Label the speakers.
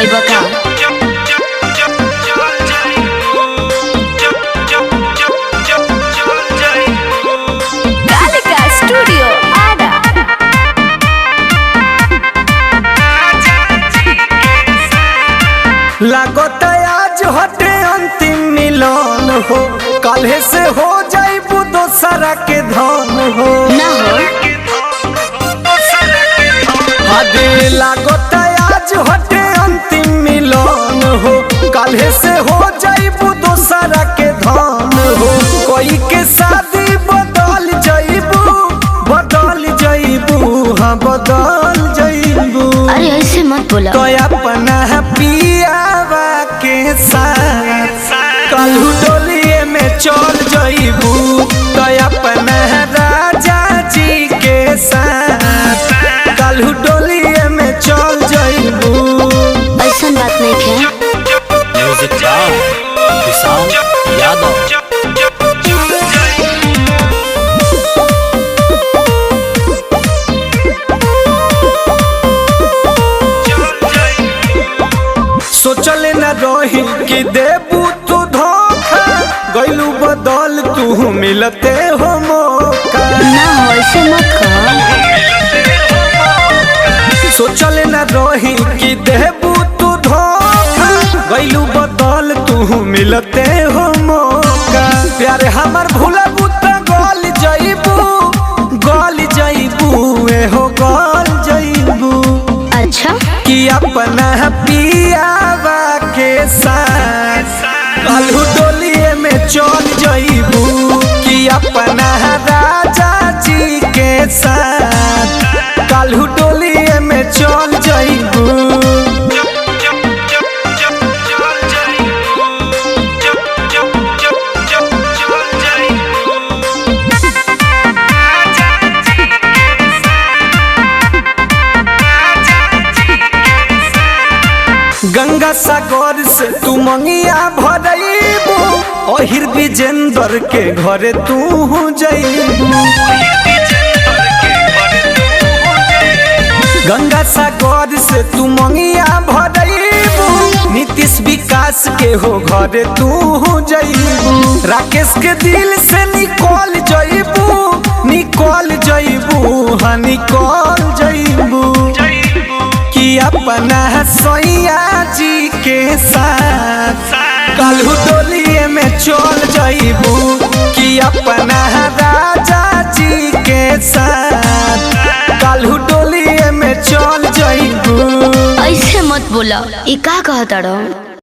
Speaker 1: जइबा का? कालिका स्टूडियो आरा।
Speaker 2: लागता आज हटे अंतिम मिलन हो, काल्हे से हो जाइबू दोसरा के धन हो।
Speaker 1: ना हो
Speaker 2: हदे लागता आज हटे अंतिम मिलन हो, काल्हे से हो जाइबू दोसरा के धन हो। कोई के शादी बदल जाइबू, हाँ बदल जाइबू।
Speaker 1: अरे ऐसे मत बोला।
Speaker 2: तो अपना पियावा के साथ कलहू डोलिए में चल जाइबू। तो अपना राजा जी के साथ कलहू डोलिए में चल जाइबू।
Speaker 1: ऐसा बात नहीं है।
Speaker 3: म्यूजिक विशाल यादव।
Speaker 2: सोचले न रही कि देबू तू धोखा, गइलू बदल तू मिलते हो मौका।
Speaker 1: ना हो ऐसे मत कह।
Speaker 2: सोचले न रही कि देबू तू धोखा, गइलू बदल तू मिलते हो मौका। प्यार हमर भूलबू त गल जाइबू एहो गल जाइबू।
Speaker 1: अच्छा
Speaker 2: कि अपना पियावा के साथ कलहू डोलिए में चल जाइबू। कि अपना राजा जी के साथ कलहू डोलिए में चल जाइबू। गंगा सागर से तू मंगिया भरइबू, ओहिर विजेंदर के घरे तू जइबू। गंगा सागर से तू मंगिया भरइबू, नीतीश विकास के हो घरे तू जइबू। राकेश के दिल से निकल जइबू, हाँ निकल जइबू। कि अपना सैया जी के साथ कलहू डोलिए में चल जाइबू। कि अपना राजा जी के साथ कलहू डोलिए में चल जाइबू।
Speaker 1: ऐसे मत बोला। ई का कहता रहो?